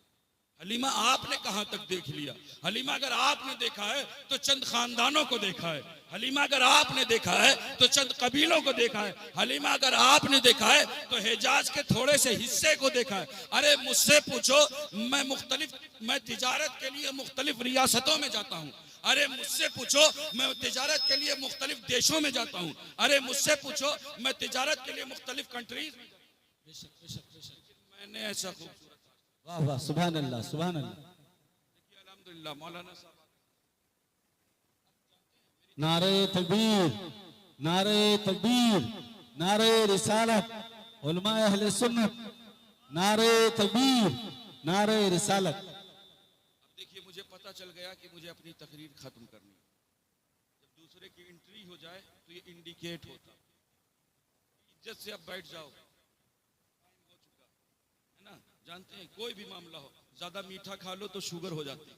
हलीमा आपने कहां तक देख लिया? हलीमा अगर आपने देखा है तो चंद खानदानों को देखा है। हलीमा अगर आपने देखा है तो चंद कबीलों को देखा है। हलीमा अगर आपने देखा है तो हिजाज के थोड़े से हिस्से को देखा है। अरे मुझसे पूछो, मैं तिजारत के लिए मुख्तलिफ रियासतों में जाता हूँ। अरे मुझसे पूछो, मैं तिजारत के लिए मुख्तलिफ देशों में जाता हूँ। अरे मुझसे पूछो, मैं तिजारत के लिए मुख्तलिफ कंट्रीज में मैंने ऐसा खूबसूरत। वाह वाह सुभान अल्लाह सुभान अल्लाह। अल्हम्दुलिल्लाह मौलाना साहब नारे तकबीर, नारे तकबीर, नारे रिसालत, उलमा अहले सुन्नत, नारे तकबीर, नारे रिसालत। अब देखिए मुझे पता चल गया कि मुझे अपनी तकरीर खत्म करनी है। जब दूसरे की एंट्री हो जाए तो ये इंडिकेट होता है। इज्जत से अब बैठ जाओ, हो चुका है ना। जानते हैं कोई भी मामला हो, ज्यादा मीठा खा लो तो शुगर हो जाती है,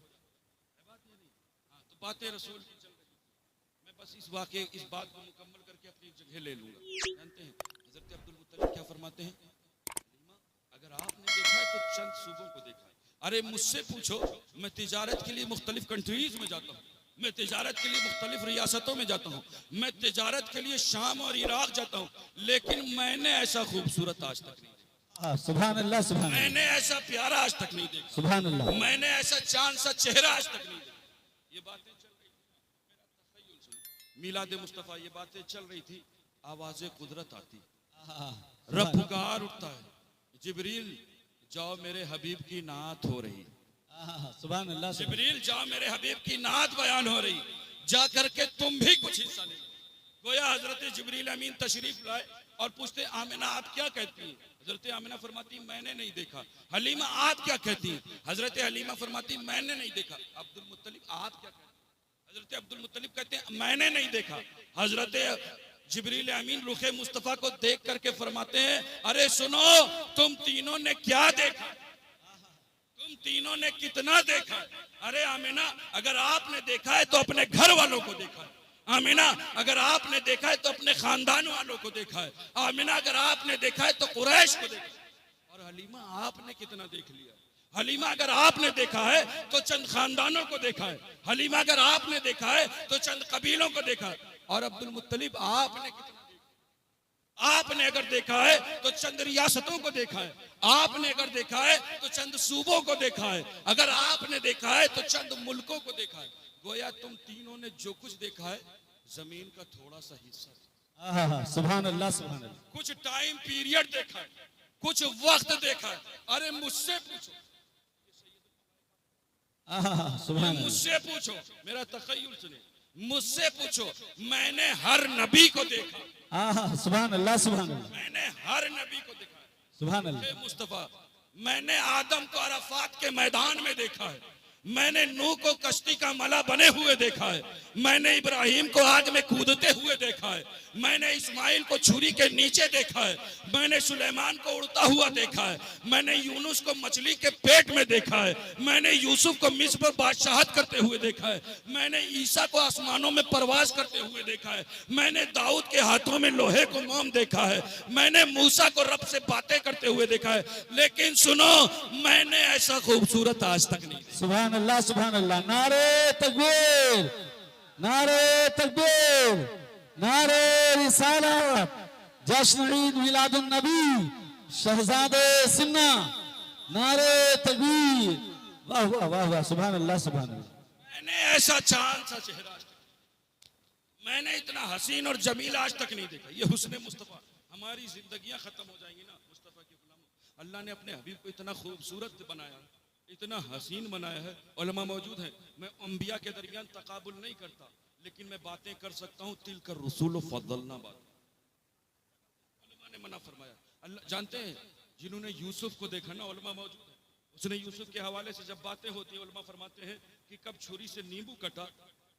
बात ये नहीं। हाँ तो बातें रसूल की चल रही। मैं बस इस बात को मुकम्मल करके अपनी जगह ले लूंगा। जानते हैं हजरत अब्दुल मुत्तलिब क्या फरमाते हैं? अगर आपने देखा है तो चंद सूबों को देखा है। अरे मुझसे पूछो, मैं तिजारत के लिए मुख्तलिफ कंट्रीज में जाता हूँ, मैं तिजारत के लिए मुख्तलिफ रियासतों में जाता हूँ, मैं तिजारत के लिए शाम और इराक जाता हूँ, लेकिन मैंने ऐसा खूबसूरत आज तक नहीं देखा। सुभान अल्लाह सुभान अल्लाह, मैंने ऐसा प्यारा आज तक नहीं देखा। सुभान अल्लाह। मैंने ऐसा चांद सा चेहरा आज तक नहीं देखा। ये बातें चल रही थी मीलाद मुस्तफ़ा, ये बातें चल रही थी, आवाज़े कुदरत आती, रब पुकार उठता है, जिब्रील जाओ मेरे हबीब की नात हो रही। सुभान अल्लाह। जिब्रील जाओ मेरे हबीब की नात बयान हो रही, जा करके तुम भी कुछ हिस्सा ले। गोया हजरत जिब्रील अमीन तशरीफ लाए और पूछते आमिना आप क्या कहती हैं? हजरत आमिना फरमाती मैंने नहीं देखा। हलीमा आप क्या कहती हैं? हजरत हलीमा फरमाती मैंने नहीं देखा। अब्दुल मुत्तलिब आप क्या कहते हैं? हजरत अब्दुल मुत्तलिब कहते हैं मैंने नहीं देखा। हजरत जिब्रील अमीन रुखे मुस्तफ़ा को देख करके फरमाते हैं अरे सुनो, तुम तीनों ने क्या देखा? तुम तीनों ने कितना देखा? अरे आमिना अगर आपने देखा है तो अपने घर वालों को देखा है। आमिना अगर आपने देखा है तो अपने खानदान वालों को देखा है। आमिना अगर आपने देखा है तो कुरैश को देखा है। और हलीमा आपने कितना देख लिया? हलीमा अगर आपने देखा है तो चंद खानदानों को देखा है। हलीमा अगर आपने देखा है तो चंद कबीलों को देखा है। और अब्दुल मुत्तलिब आपने कितना देखा? आपने अगर देखा है तो चंद रियासतों को देखा है। आपने अगर देखा है तो चंद सूबों को देखा है। अगर आपने देखा है तो चंद मुल्कों को देखा है। गोया तुम तीनों ने जो कुछ देखा है जमीन का थोड़ा सा हिस्सा। सुभान अल्लाह सुभान अल्लाह। कुछ टाइम पीरियड देखा है, कुछ वक्त देखा है। अरे मुझसे पूछो, सुभान मुझसे पूछो, मेरा तखय्युल सुने, मुझसे पूछो, मैंने हर नबी को देखा। सुभान अल्लाह सुभान अल्लाह। मैंने हर नबी को देखा। सुभान अल्लाह। मुस्तफा मैंने आदम को अराफात के मैदान में देखा है। मैंने नूह को कश्ती का मला बने हुए देखा है। मैंने इब्राहिम को आग में कूदते हुए देखा है। मैंने इस्माइल को छुरी के नीचे देखा है। मैंने सुलेमान को उड़ता हुआ देखा है। मैंने यूनुस को मछली के पेट में देखा है। मैंने यूसुफ को मिस्र पर बादशाहत करते हुए देखा है। मैंने ईसा को आसमानों में परवाज करते हुए देखा है। मैंने दाऊद के हाथों में लोहे को मोम देखा है। मैंने मूसा को रब से बातें करते हुए देखा है। लेकिन सुनो, मैंने ऐसा खूबसूरत आज तक नहीं देखा। सुभान अल्लाह सुभान अल्लाह। नारे तकबीर, नारे तकबीर, नारे रिसालत, जश्न ईद मिलादुन नबी, शहजादे सिन्ना, नारे तकबीर। वाह वाह वाह वाह, सुभान अल्लाह सुभान अल्लाह। मैंने ऐसा चांद सा चेहरा आज तक, मैंने इतना हसीन और जमील आज तक नहीं देखा। ये हुस्न मुस्तफ़ा, हमारी जिंदगियां खत्म हो जाएंगी ना मुस्तफ़ा के गुलामों। अल्लाह ने अपने हबीब को इतना खूबसूरत बनाया, इतना हसीन बनाया है। उलमा मौजूद हैं, मैं अंबिया के दरमियान तकाबुल नहीं करता, लेकिन मैं बातें कर सकता हूँ। तिल कर रसूल फदलना बात, उलमा ने मना फरमाया। अल्लाह जानते हैं जिन्होंने यूसुफ को देखा ना, उलमा मौजूद है, उसने यूसुफ के हवाले से जब बातें होती हैं, उलमा फरमाते हैं कि कब छुरी से नींबू कटा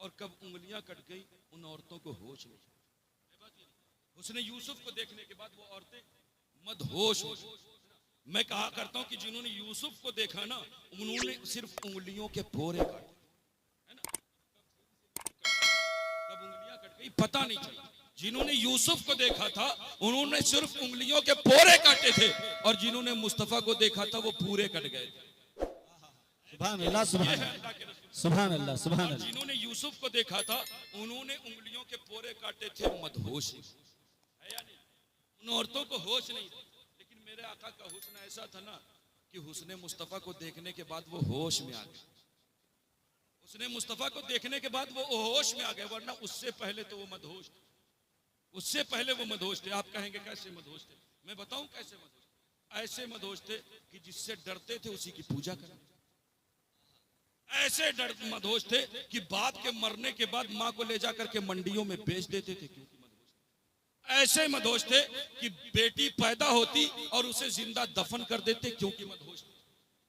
और कब उंगलियां कट गई, उन औरतों को होश नहीं। उसने यूसुफ को देखने के बाद वो औरतें मदहोश हो गई। मैं कहा करता हूं कि जिन्होंने यूसुफ को देखा ना, उन्होंने सिर्फ उंगलियों के पोरे काटे, है ना, कब उंगलियां कट गई पता नहीं चला। जिन्होंने यूसुफ को देखा था उन्होंने सिर्फ उंगलियों के पोरे काटे थे, और जिन्होंने मुस्तफा को देखा था वो पूरे कट गए थे। सुभान अल्लाह, सुभान अल्लाह, सुभान अल्लाह, सुभान अल्लाह। जिन्होंने यूसुफ को देखा था उन्होंने उंगलियों के पोरे काटे थे, मदहोश है या नहीं? उन औरतों को होश नहीं थी। लेकिन मेरे आका का हुस्न ऐसा था ना कि हुस्ने मुस्तफा को देखने के बाद वो होश में आ गए। उसने मुस्तफा को देखने के बाद वो होश में आ गए, वरना उससे पहले तो वो मदहोश थे। उससे पहले वो मदहोश थे। आप कहेंगे कैसे मदहोश थे? मैं बताऊं कैसे मदहोश थे। ऐसे मदहोश थे कि जिससे डरते थे उसी की पूजा करते। ऐसे डर मदहोश थे कि बाप के मरने के बाद माँ को ले जाकर के मंडियों में बेच देते थे, क्योंकि मदहोश थे। ऐसे मदहोश थे कि बेटी पैदा होती और उसे जिंदा दफन कर देते, क्योंकि मदहोश थे।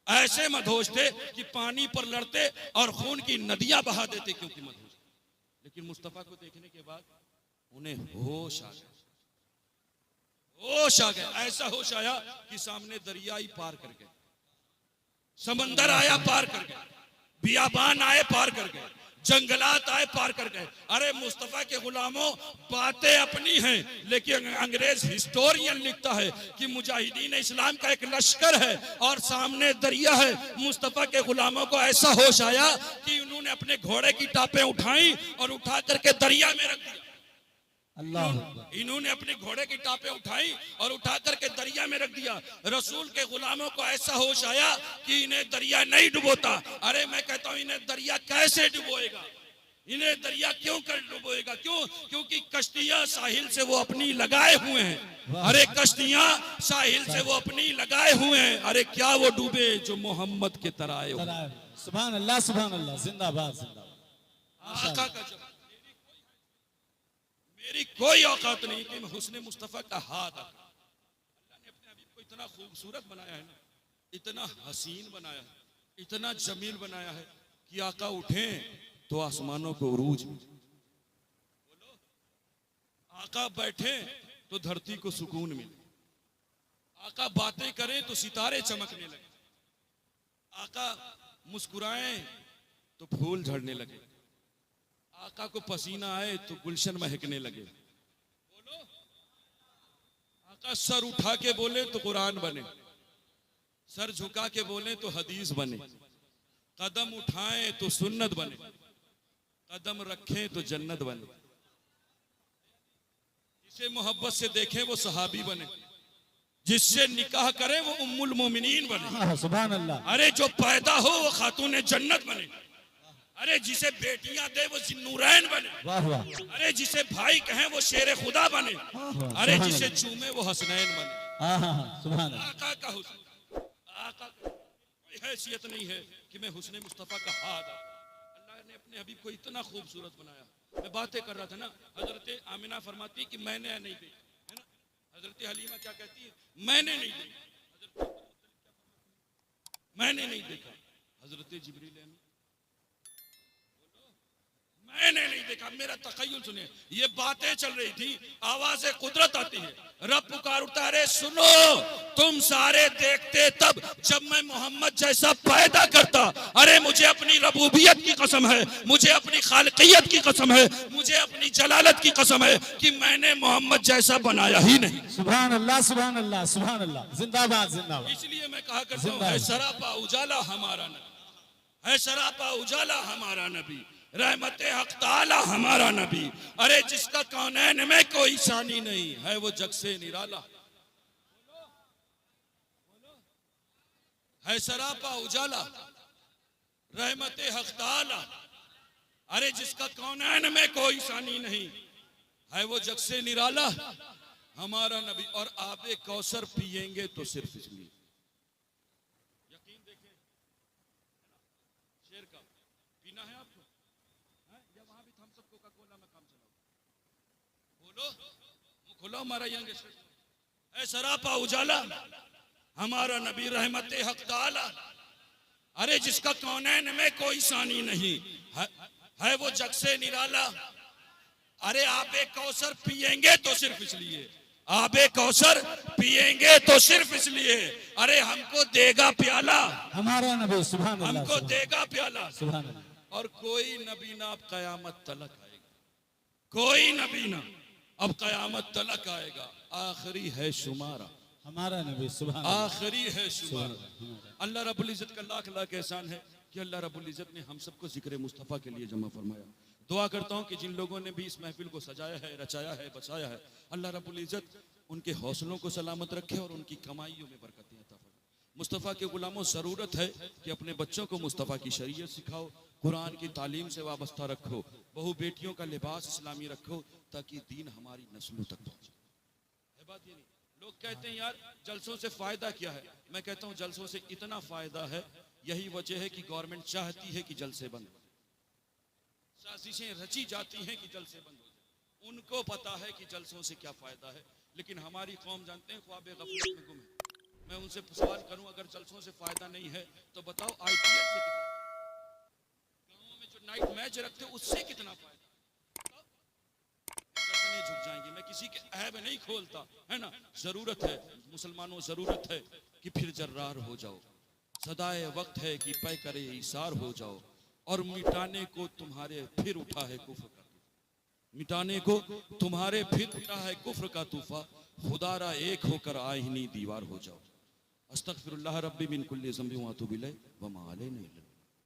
ऐसे मदहोश थे कि पानी पर लड़ते और खून की नदियां बहा देते, क्योंकि मदहोश थे। लेकिन मुस्तफा को देखने के बाद उन्हें होश आ गया, होश आ गया। ऐसा होश आया कि सामने दरिया ही पार कर गए, समंदर आया पार कर गए, बियाबान आए पार कर गए, जंगलात आए पार कर गए। अरे मुस्तफा के गुलामों, बातें अपनी हैं, लेकिन अंग्रेज हिस्टोरियन लिखता है कि मुजाहिदीन इस्लाम का एक लश्कर है और सामने दरिया है। मुस्तफा के गुलामों को ऐसा होश आया कि उन्होंने अपने घोड़े की टापें उठाई और उठा करके दरिया में रख दिया। अल्लाह, इन्होंने अपने घोड़े की टापें उठाई और उठा करके दरिया में रख दिया। रसूल के गुलामों को ऐसा होश आया कि इन्हें दरिया नहीं डुबोता। अरे मैं कहता हूं इन्हें दरिया कैसे डुबोएगा, इन्हें दरिया क्यों कर डुबोएगा? क्यों? क्योंकि कश्तियां साहिल से वो अपनी लगाए हुए हैं। अरे कश्तियां साहिल से वो अपनी लगाए हुए हैं। अरे क्या वो डूबे जो मोहम्मद के तराए हो। सुभान अल्लाह, सुभान अल्लाह, जिंदाबाद, जिंदाबाद। आका का जब मेरी कोई औकात नहीं कि मैं हुस्ने मुस्तफा का हाथ आता। अल्लाह ने अपने हबीब को इतना खूबसूरत बनाया है ना, इतना हसीन बनाया है, इतना जमील बनाया है कि आका उठे तो आसमानों को उरूज मिले, आका बैठे तो धरती को सुकून मिले, आका बातें करें तो सितारे चमकने लगे, आका मुस्कुराएं तो फूल झड़ने लगे, आका को पसीना आए तो गुलशन महकने लगे। बोलो, आका सर उठा के बोले तो कुरान बने, सर झुका के बोले तो हदीस बने, कदम उठाएं तो सुन्नत बने, कदम रखें तो जन्नत बने, जिसे मोहब्बत से देखें वो सहाबी बने, जिससे निकाह करे वो उम्मुल मोमिनीन बने। सुभान अल्लाह। अरे जो पैदा हो वो खातून जन्नत बने। अरे जिसे बेटियां दे वो जिन्नूरैन बने। वाह वाह। अरे जिसे भाई कहें वो शेर खुदा बने। अरे जिसे चूमे वो हसनैन बने। सुभान आका का हुस्न, आका कोई हैसियत नहीं है कि मैं हुस्ने मुस्तफा का हाथ। अल्लाह ने अपने हबीब को इतना खूबसूरत बनाया। मैं बातें कर रहा था ना, हजरत आमिना फरमाती कि मैंने नहीं देखा, है ना। हजरत हलीमा क्या कहती है? मैंने नहीं देखा, मैंने नहीं देखा। हजरत जिब्रील मैंने नहीं देखा। मेरा तखय्युल सुने, ये बातें चल रही थी, आवाज़ कुदरत आती है, रब पुकार उठता, अरे सुनो तुम सारे देखते तब जब मैं मोहम्मद जैसा पैदा करता। अरे मुझे अपनी रबूबियत की कसम है, मुझे अपनी खालिकियत की कसम है, मुझे अपनी जलालत की कसम है कि मैंने मोहम्मद जैसा बनाया ही नहीं। सुभान अल्लाह, सुभान अल्लाह, सुभान अल्लाह, जिंदाबाद, जिंदाबाद। इसलिए मैं कहा करता हूँ, है सरापा उजाला हमारा नबी, है सरापा उजाला हमारा नबी, रहमत हक ताला हमारा नबी। अरे जिसका कौनैन में कोई सानी नहीं है वो जग से निराला, है सरापा उजाला रहमत हक ताला। अरे जिसका कौनैन में कोई सानी नहीं है वो जग से निराला हमारा नबी। और आबे कौसर पिएंगे तो सिर्फ इसलिए, यकीन देखें, शेर का पीना है आपको, या वहां भी थम्स अप कोका कोला में काम चलाओ? बोलो, मुंह खोलो हमारा यंग है सरापा उजाला हमारा नबी रहमत हक ताला, अरे जिसका कौनैन में कोई सानी नहीं है वो जग से निराला। अरे आबे कौसर पिएंगे तो सिर्फ इसलिए, आबे कौसर पिएंगे तो सिर्फ इसलिए, अरे हमको देगा प्याला, हमारा नबी सुभान अल्लाह, हमको देगा प्याला। सुभान अल्लाह। और कोई नबी ना अब कयामत तलक आएगा, कोई नबी ना अब कयामत तलक आएगा। आखिरी है शुमारा, हमारा नबी सुभान अल्लाह, आखिरी है शुमारा। अल्लाह रब्बुल इज्जत का लाख लाख एहसान है कि अल्लाह रब्बुल इज्जत ने हम सबको जिक्र मुस्तफ़ा के लिए जमा फरमाया। दुआ करता हूँ कि जिन लोगों ने भी इस महफिल को सजाया है, रचाया है, बचाया है, अल्लाह रब्बुल इज्जत उनके हौसलों को सलामत रखे और उनकी कमाइयों में बरकतें अता फरमाए। मुस्तफ़ा के गुलामों, ज़रूरत है कि अपने बच्चों को मुस्तफ़ा की शरीयत सिखाओ, कुरान की तालीम से वाबस्ता रखो, बहू बेटियों का लिबास इस्लामी रखो, ताकि दीन हमारी नस्लों तक पहुँचे। है बात ये नहीं? लोग कहते हैं यार जलसों से फायदा क्या है, मैं कहता हूँ जलसों से इतना फायदा है, यही वजह है कि गवर्नमेंट चाहती है कि जलसे बंद हो, साजिशें रची जाती हैं कि जलसे बंद हो जाए। उनको पता है कि जलसों से क्या फायदा है, लेकिन हमारी कौम जानते हैं ख्वाब गफलत में गुम है। मैं उनसे सवाल करूं, अगर जलसों से फायदा नहीं है तो बताओ IPL से कितना, गांवों में जो नाइट मैच रखते उससे कितना फायदा? गर्दनें झुक जाएंगी। मैं किसी के ऐब नहीं खोलता, है ना। जरूरत है मुसलमानों, जरूरत है कि फिर जर्रार हो जाओ, सदाए वक्त है कि पै करे इसार हो जाओ, और मिटाने को तुम्हारे फिर उठा है कुफ्र का, मिटाने को तुम्हारे फिर उठा है कुफ्र का तूफा, खुदारा एक होकर आहिनी दीवार हो जाओ। अस्तगफिरुल्लाह रब्बी मिन कुल्ली ज़ंबि व अतूबु इलैह व मा अलैना इल्ला